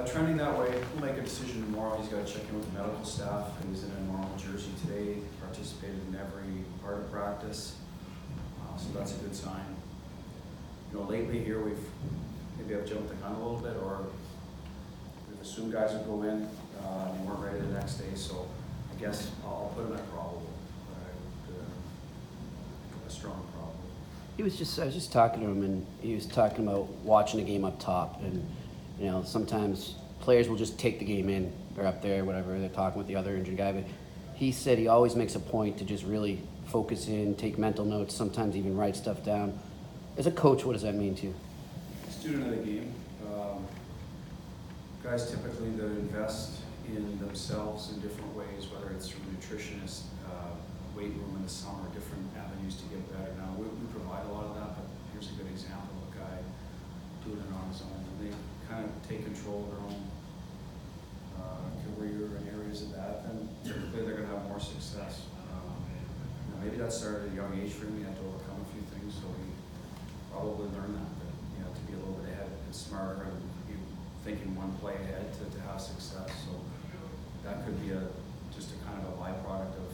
Trending that way. We'll make a decision tomorrow. He's got to check in with the medical staff. He was in a normal jersey today, participated in every part of practice. So that's a good sign. Lately here maybe I've jumped the gun a little bit, or we've assumed guys would go in and weren't ready the next day. So I guess I'll put him at probable, but a strong probable. I was just talking to him, and he was talking about watching the game up top, and sometimes players will just take the game in. They're up there, whatever. They're talking with the other injured guy, but he said he always makes a point to just really focus in, take mental notes, sometimes even write stuff down. As a coach, what does that mean to you? Student of the game. Guys typically that invest in themselves in different ways, whether it's through nutritionists, weight room in the summer, different avenues to get better. Now we provide a lot of that, but here's a good example of a guy doing it on his own. And they kind of take control of their own career and areas of that, then typically they're going to have more success. Maybe that started at a young age for him. He had to overcome a few things, so he probably learned that you have to be a little bit ahead and smarter and be thinking one play ahead to have success. So that could be just a kind of a byproduct of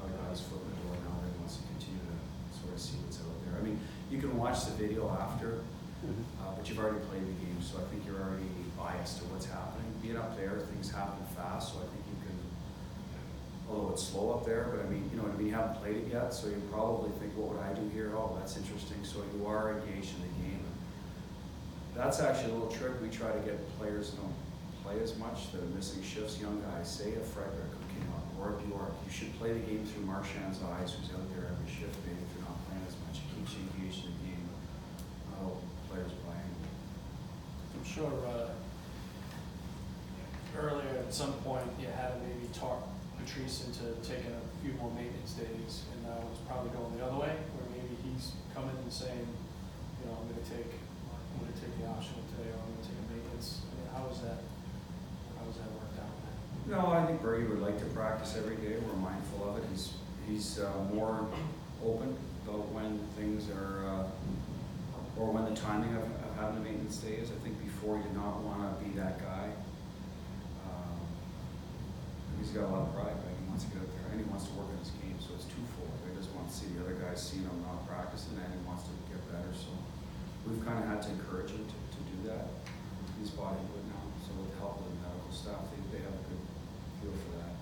how he got his foot in the door now that he wants to continue to sort of see what's out there. I mean, you can watch the video after, but you've already played the game, so I think you're already biased to what's happening. Being up there, things happen fast, so I think you can, although it's slow up there, but I mean, you haven't played it yet, so you probably think, what would I do here? Oh, that's interesting. So you are engaged in the game. That's actually a little trick. We try to get players who don't play as much, that are missing shifts, young guys, say a Frederick who came up, or a Bjork. You should play the game through Marchand's eyes, who's out there every shift, maybe if you're not playing as much. It keeps you engaged in the game. Players playing. I'm sure earlier at some point you had to maybe talk Patrice into taking a few more maintenance days, and now it's probably going the other way, where maybe he's coming and saying, I'm going to take the optional today, or I'm going to take a maintenance. I mean, how is that worked out? No, I think Bergie would like to practice every day. We're mindful of it. He's more open about when things are, or when the timing of having a maintenance day is. I think before you did not want to be that guy. He's got a lot of pride, right? He wants to get out there and he wants to work on his game, so it's twofold. He doesn't want to see the other guys seeing him not practicing, and he wants to get better. So we've kind of had to encourage him to do that. He's bought into it now, so with the help of the medical staff, they have a good feel for that.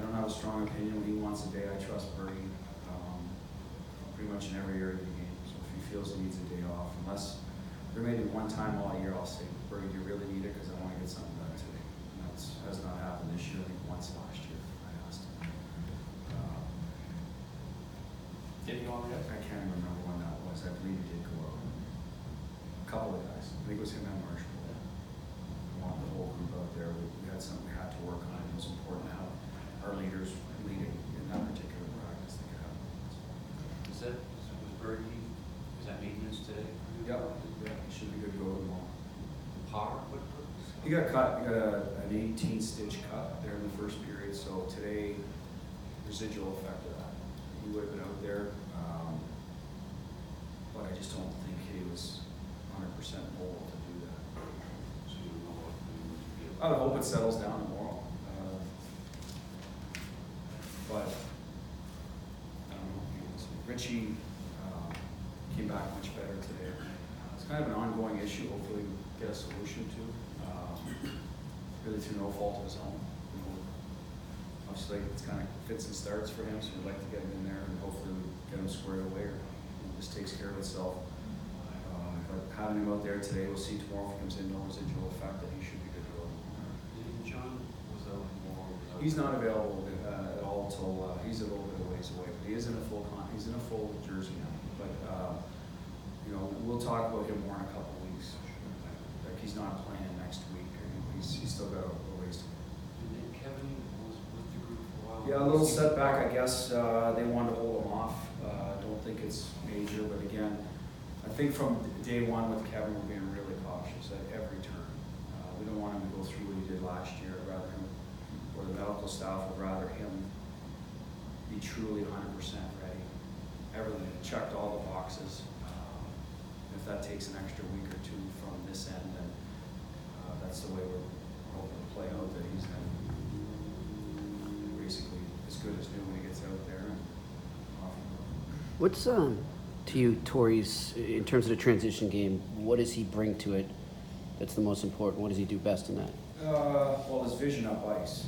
I don't have a strong opinion. When he wants a day, I trust Bergie pretty much in every area of the game. So if he feels he needs a day off, unless there may be one time all year I'll say, Bergie, do you really need it? Because I want to get something done today. And that has not happened this year. I think once last year I asked him. Did he go on the I can't even remember when that was. I believe he did go out. A couple of guys. I think it was him and Marshall. I want the whole group out there. We had something we had to work on. It was important to have our leaders leading in that particular practice. They could have. Was Bergie, is that maintenance today? Yeah, he should be good to go tomorrow. Power? He got cut. He got an 18-stitch cut there in the first period. So today, residual effect of that. He would have been out there, but I just don't think he was 100% whole to do that. So you don't know what he would be. I would hope it settles down tomorrow. But I don't know. Richie came back much better today. It's kind of an ongoing issue. Hopefully, we get a solution to. Really through no fault of his own. Obviously, it's kind of fits and starts for him, so we'd like to get him in there and hopefully get him squared away, or just takes care of itself. But having him out there today, we'll see tomorrow if he comes in, no residual effect, that he should be good to go. John was out more. He's not available at all until he's a little bit of ways away, but he is in a full jersey now. But we'll talk about him more in a couple of weeks. Like he's not playing next week. He's still got a ways to go. And then Kevin was with the group for a while. Yeah, a little setback, I guess. They wanted to hold him off. Don't think it's major, but again, I think from day one with Kevin, we're being really cautious at every turn. We don't want him to go through what he did last year. Rather him, or the medical staff would rather him be truly 100% ready. Everything, checked all the boxes. If that takes an extra week or two from this end, then that's the way What's to you, Torey's, in terms of the transition game, what does he bring to it that's the most important? What does he do best in that? Well, his vision up ice,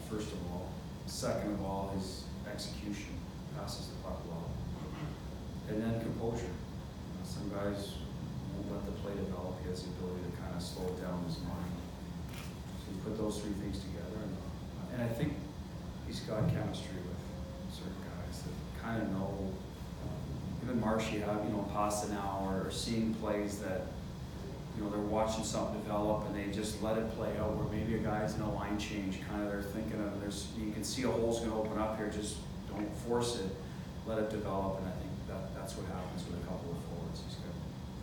first of all. Second of all, his execution, passes the puck well. And then composure. Some guys won't let the play develop. He has the ability to kind of slow it down in his mind. So you put those three things together, and I think he's got chemistry with certain guys that kind of know. Even Marshy, pasta now, or seeing plays that, they're watching something develop and they just let it play out, where maybe a guy's in a line change, kind of they're thinking of, you can see a hole's gonna open up here, just don't force it, let it develop, and I think that's what happens with a couple of forwards. He's got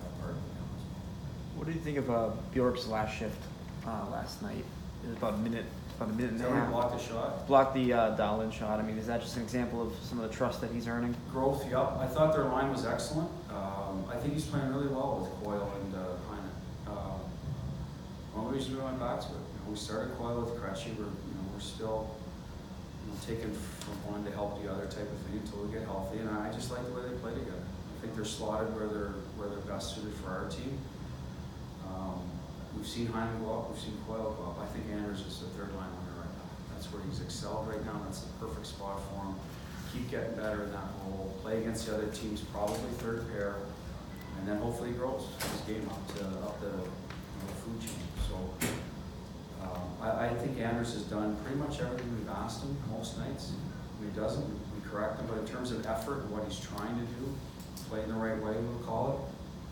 that part of it now as well. What did you think of Bjork's last shift last night? It was about a minute and a Is that half. where he blocked the shot? Blocked the Dahlin shot. I mean, is that just an example of some of the trust that he's earning? Growth, yep. I thought their line was excellent. I think he's playing really well with Coyle and Heinen. One reason we went back to it, we started Coyle with Krejci. We're still taking from one to help the other type of thing until we get healthy. And I just like the way they play together. I think they're slotted where they're best suited for our team. We've seen Heinen go up, we've seen Coyle go up. I think Anders is the third line winner right now. That's where he's excelled right now. That's the perfect spot for him. Keep getting better in that role. Play against the other teams, probably third pair, and then hopefully he grows his game up the food chain. So I think Anders has done pretty much everything we've asked him most nights. If he doesn't, we correct him. But in terms of effort and what he's trying to do, play in the right way, we'll call it,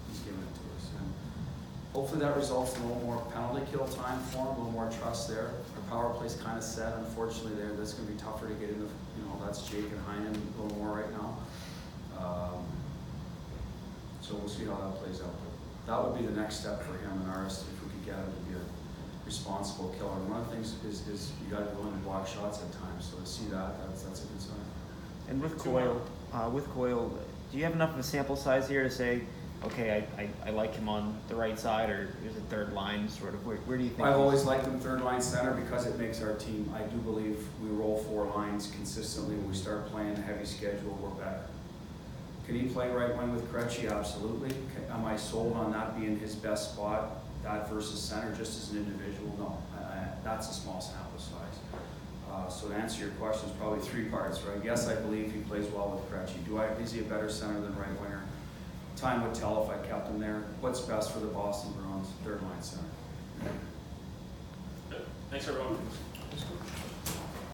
he's giving it to us. And hopefully that results in a little more penalty kill time for him, a little more trust there. Our power play's kind of set, unfortunately, there. That's going to be tougher to get into, that's Jake and Heinen a little more right now. So we'll see how that plays out. But that would be the next step for him and ours if we could get him to be a responsible killer. And one of the things is you got to go in and block shots at times. So to see that's a good sign. And with Coyle, do you have enough of a sample size here to say, okay, I like him on the right side, or is it third line sort of? Where do you think? I've always liked him third line center because it makes our team. I do believe we roll four lines consistently. When we start playing a heavy schedule, we're better. Can he play right wing with Krejci? Absolutely. Am I sold on that being his best spot, that versus center, just as an individual? No, that's a small sample size. So to answer your question, it's probably three parts, right? Yes, I believe he plays well with Krejci. Is he a better center than right winger? Time would tell if I kept him there. What's best for the Boston Bruins? Third line center. Thanks, everyone.